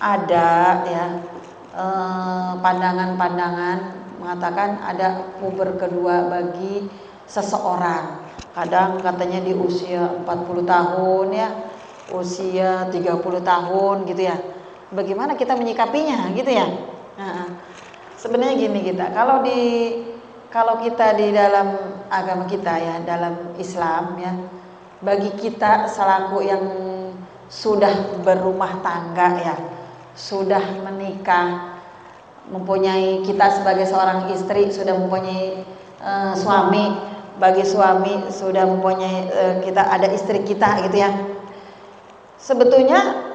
ada ya pandangan-pandangan mengatakan ada puber kedua bagi seseorang. Kadang katanya di usia 40 tahun ya, usia 30 tahun gitu ya. Bagaimana kita menyikapinya gitu ya. Sebenarnya gini kita, kalau kita di dalam agama kita ya, dalam Islam ya, bagi kita selaku yang sudah berumah tangga ya, sudah menikah, mempunyai, kita sebagai seorang istri sudah mempunyai suami, bagi suami sudah mempunyai kita ada istri kita gitu ya. Sebetulnya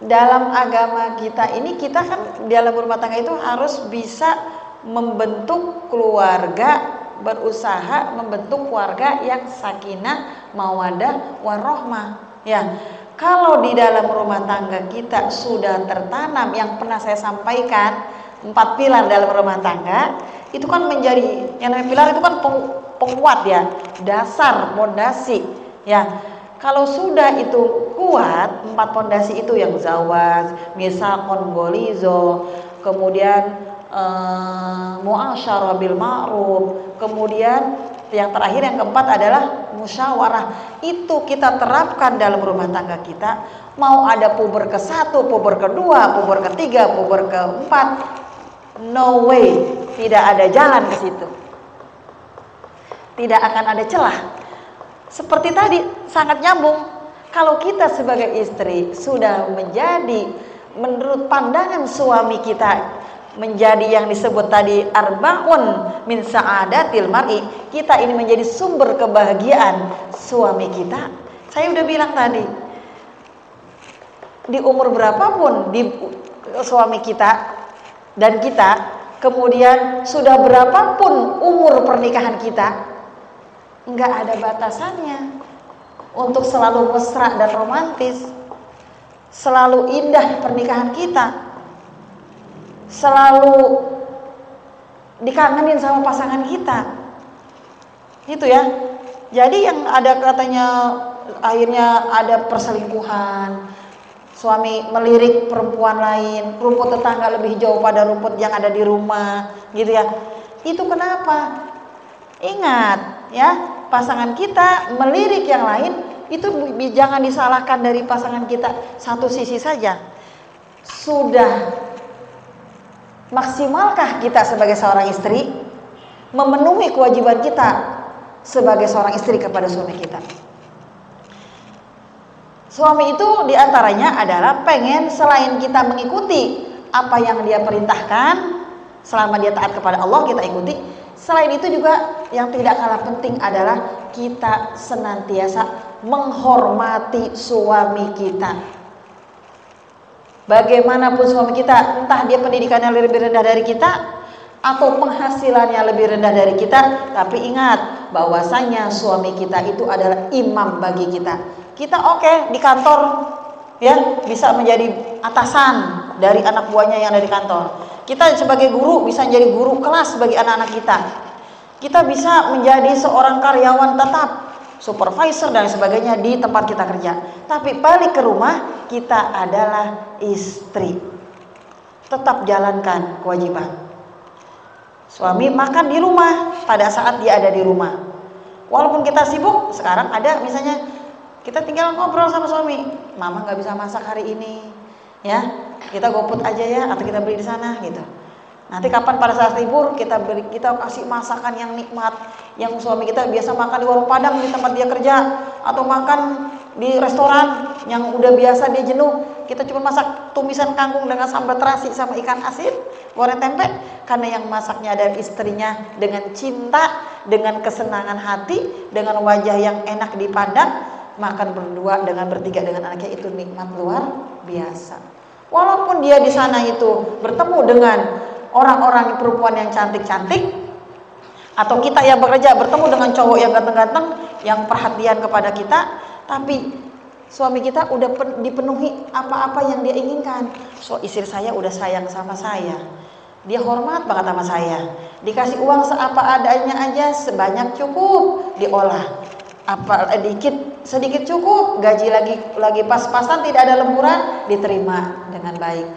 dalam agama kita ini, kita kan dalam rumah tangga itu harus bisa membentuk keluarga, berusaha membentuk keluarga yang sakinah, mawadah, warahmah ya. Kalau di dalam rumah tangga kita sudah tertanam yang pernah saya sampaikan, 4 pilar dalam rumah tangga, itu kan menjadi, yang namanya pilar itu kan penguat ya, dasar, pondasi ya. Kalau sudah itu kuat, 4 pondasi itu yang zawaj, misaqon golizo, kemudian muasyarah bil ma'ruf, kemudian yang terakhir yang keempat adalah musyawarah. Itu kita terapkan dalam rumah tangga kita. Mau ada puber ke-1, puber ke-2, puber ke-3, puber ke-4, no way, tidak ada jalan ke situ. Tidak akan ada celah. Seperti tadi sangat nyambung. Kalau kita sebagai istri sudah menjadi menurut pandangan suami kita menjadi yang disebut tadi arbaun min sa'adatil mar'i, kita ini menjadi sumber kebahagiaan suami kita. Saya udah bilang tadi, di umur berapapun di suami kita dan kita, kemudian sudah berapapun umur pernikahan kita, nggak ada batasannya untuk selalu mesra dan romantis, selalu indah pernikahan kita, selalu dikangenin sama pasangan kita, itu ya. Jadi yang ada katanya akhirnya ada perselingkuhan, suami melirik perempuan lain, rumput tetangga lebih jauh pada rumput yang ada di rumah, gitu ya. Itu kenapa? Ingat ya, pasangan kita melirik yang lain, itu jangan disalahkan dari pasangan kita satu sisi saja. Sudah maksimalkah kita sebagai seorang istri memenuhi kewajiban kita sebagai seorang istri kepada suami kita? Suami itu diantaranya adalah pengen selain kita mengikuti apa yang dia perintahkan, selama dia taat kepada Allah kita ikuti. Selain itu juga yang tidak kalah penting adalah kita senantiasa menghormati suami kita. Bagaimanapun suami kita, entah dia pendidikannya lebih rendah dari kita atau penghasilannya lebih rendah dari kita, tapi ingat bahwasanya suami kita itu adalah imam bagi kita. Kita oke, di kantor ya, bisa menjadi atasan dari anak buahnya yang ada di kantor. Kita sebagai guru bisa menjadi guru kelas bagi anak-anak kita. Kita bisa menjadi seorang karyawan tetap, supervisor dan sebagainya di tempat kita kerja. Tapi balik ke rumah, kita adalah istri. Tetap jalankan kewajiban. Suami makan di rumah pada saat dia ada di rumah. Walaupun kita sibuk, sekarang ada misalnya kita tinggal ngobrol sama suami, mama nggak bisa masak hari ini, ya kita GoFood aja ya, atau kita beli di sana gitu. Nanti kapan pada saat libur kita kasih masakan yang nikmat, yang suami kita biasa makan di warung Padang di tempat dia kerja, atau makan di restoran yang udah biasa dia jenuh. Kita cuma masak tumisan kangkung dengan sambal terasi sama ikan asin, goreng tempe, karena yang masaknya adalah istrinya dengan cinta, dengan kesenangan hati, dengan wajah yang enak dipandang. Makan berdua dengan bertiga dengan anaknya itu nikmat luar biasa. Walaupun dia di sana itu bertemu dengan orang-orang perempuan yang cantik-cantik, atau kita yang bekerja bertemu dengan cowok yang ganteng-ganteng yang perhatian kepada kita, tapi suami kita udah dipenuhi apa-apa yang dia inginkan. So, istri saya udah sayang sama saya, dia hormat banget sama saya, dikasih uang seapa adanya aja, sebanyak cukup diolah, apa sedikit cukup, gaji lagi pas-pasan, tidak ada lemburan, diterima dengan baik,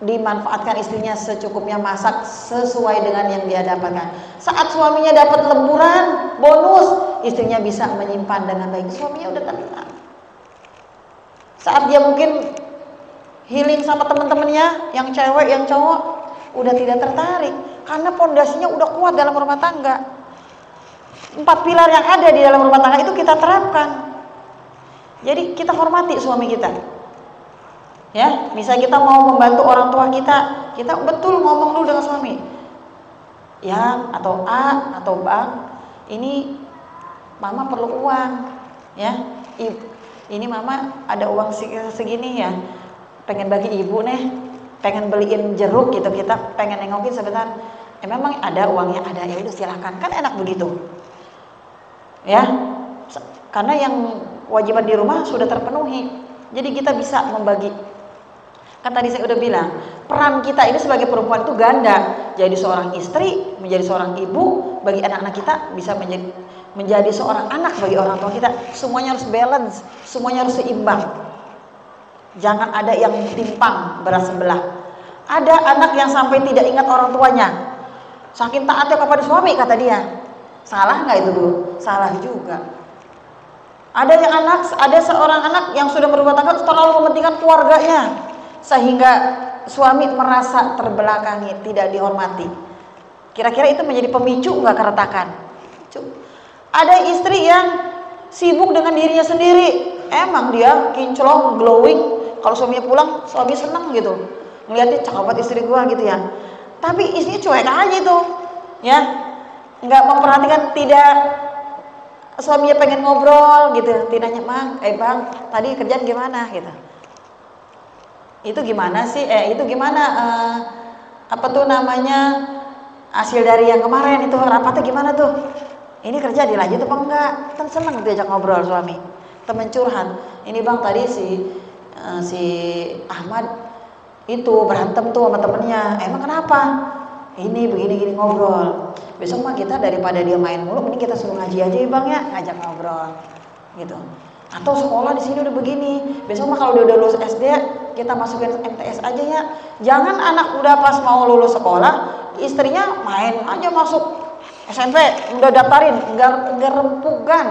dimanfaatkan istrinya secukupnya, masak sesuai dengan yang dia dapatkan. Saat suaminya dapat lemburan, bonus, istrinya bisa menyimpan dengan baik, suaminya udah tenang. Saat dia mungkin healing sama teman-temannya yang cewek yang cowok, udah tidak tertarik karena pondasinya udah kuat dalam rumah tangga. 4 pilar yang ada di dalam rumah tangga itu kita terapkan. Jadi kita hormati suami kita. Ya, misalnya kita mau membantu orang tua kita betul ngomong dulu dengan suami. Yang atau A atau Bang, ini mama perlu uang, ya. Ini mama ada uang segini ya. Pengen bagi ibu nih, pengen beliin jeruk gitu, kita pengen nengokin sebentar. Memang ada uangnya, ada, ya udah silahkan, kan enak begitu. Ya, karena yang kewajiban di rumah sudah terpenuhi, jadi kita bisa membagi. Kan tadi saya udah bilang, peran kita ini sebagai perempuan itu ganda, jadi seorang istri, menjadi seorang ibu bagi anak-anak kita, bisa menjadi seorang anak bagi orang tua kita. Semuanya harus balance, semuanya harus seimbang, jangan ada yang timpang beras sebelah. Ada anak yang sampai tidak ingat orang tuanya, saking taatnya kepada suami kata dia. Salah nggak itu Bu? Salah juga. Ada seorang anak yang sudah berumah tangga terlalu mementingkan keluarganya, sehingga suami merasa terbelakangi, tidak dihormati. Kira-kira itu menjadi pemicu nggak keretakan? Ada istri yang sibuk dengan dirinya sendiri, emang dia kinclong, glowing. Kalau suaminya pulang, suami seneng gitu, ngeliatnya cakep banget istri gua gitu ya. Tapi istrinya cuek aja itu, ya. Nggak memperhatikan, tidak, suaminya pengen ngobrol gitu, tidak nanya, bang, tadi kerjaan gimana gitu, itu gimana sih, itu gimana, apa tuh namanya, hasil dari yang kemarin itu rapatnya gimana tuh, ini kerja dilanjut apa enggak, kan seneng diajak ngobrol suami, temen curhat, ini bang tadi si Ahmad itu berantem tuh sama temennya, emang kenapa? Ini begini ngobrol. Besok mah kita daripada dia main mulu, mending kita suruh ngaji aja ya bang ya, ngajak ngobrol gitu. Atau sekolah di sini udah begini, besok mah kalau dia udah lulus SD kita masukin MTS aja ya. Jangan anak udah pas mau lulus sekolah, istrinya main aja masuk SMP, udah daftarin, nggak rempukan.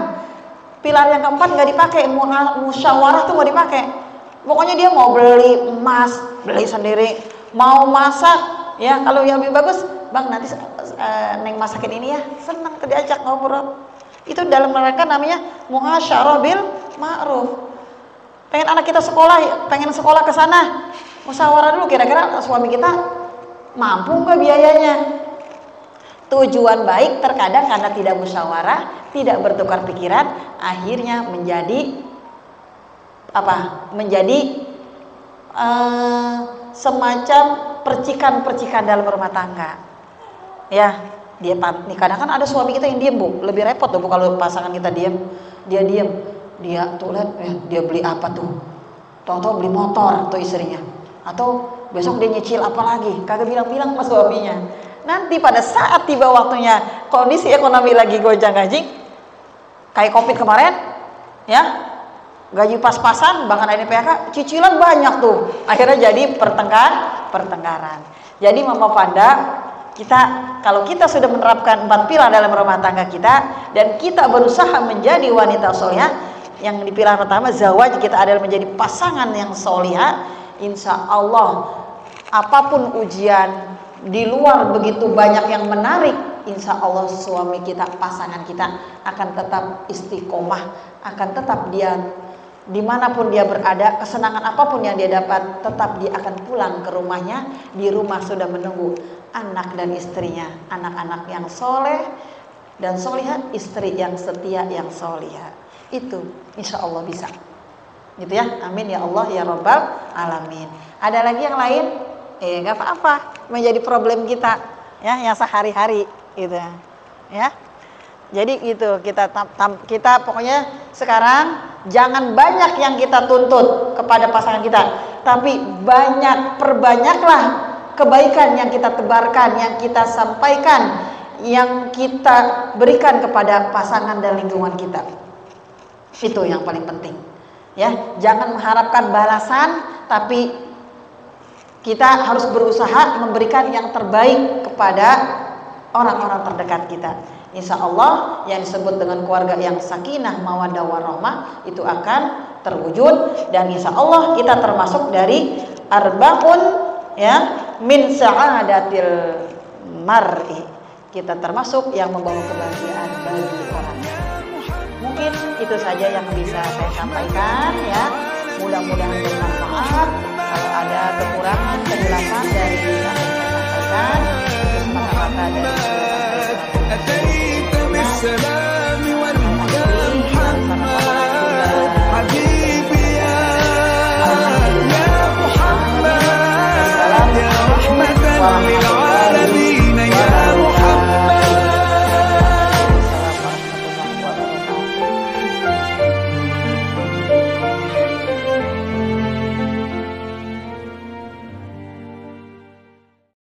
Pilar yang keempat nggak dipakai, musyawarah tuh nggak dipakai. Pokoknya dia mau beli emas, beli sendiri, mau masak. Ya, kalau yang lebih bagus, bang nanti neng masakin ini ya, senang diajak ngobrol. Itu dalam rangka namanya muasyarah bil ma'ruf. Pengen anak kita sekolah, pengen sekolah ke sana, musyawarah dulu kira-kira suami kita mampu nggak biayanya. Tujuan baik terkadang karena tidak musyawarah, tidak bertukar pikiran, akhirnya menjadi apa? Menjadi semacam percikan-percikan dalam rumah tangga. Ya, dia nih kadang kan ada suami kita yang diem Bu, lebih repot tuh Bu kalau pasangan kita diem, dia diem, dia tuh lihat dia beli apa tuh, Tahu-tahu beli motor tuh istrinya. Atau besok dia nyicil apa lagi, kagak bilang-bilang sama suaminya. Nanti pada saat tiba waktunya kondisi ekonomi lagi gonjang-ganjing, kayak Covid kemarin, ya, gaji pas-pasan, bahkan ada PHK, cicilan banyak tuh. Akhirnya jadi pertengkaran. Jadi Mama Fanda, kalau kita sudah menerapkan 4 pilar dalam rumah tangga kita dan kita berusaha menjadi wanita solihah, yang di pilar pertama zawaj kita adalah menjadi pasangan yang solihah, insya Allah apapun ujian di luar begitu banyak yang menarik, insya Allah suami kita, pasangan kita akan tetap istiqomah, akan tetap dia dimanapun dia berada, kesenangan apapun yang dia dapat, tetap dia akan pulang ke rumahnya. Di rumah sudah menunggu anak dan istrinya, anak-anak yang soleh dan solihah, istri yang setia yang solihah. Itu insya Allah bisa, gitu ya. Amin ya Allah ya Rabbal Alamin. Ada lagi yang lain? Nggak apa-apa, menjadi problem kita, ya, yang sehari-hari, gitu ya. Jadi itu kita pokoknya sekarang jangan banyak yang kita tuntut kepada pasangan kita, tapi perbanyaklah kebaikan yang kita tebarkan, yang kita sampaikan, yang kita berikan kepada pasangan dan lingkungan kita. Itu yang paling penting, ya. Jangan mengharapkan balasan, tapi kita harus berusaha memberikan yang terbaik kepada orang-orang terdekat kita. Insya Allah yang disebut dengan keluarga yang sakinah, mawaddah warahmah itu akan terwujud, dan insya Allah kita termasuk dari arbaun, ya, min sa'adatil mar'i. Kita termasuk yang membawa kebahagiaan bagi orang. Mungkin itu saja yang bisa saya sampaikan, ya. Mudah-mudahan bermanfaat. Kalau ada kekurangan, kejelasan dari apa yang saya sampaikan, kata-kata dari السلام والنجاة حبيبي يا محمد يا رحمة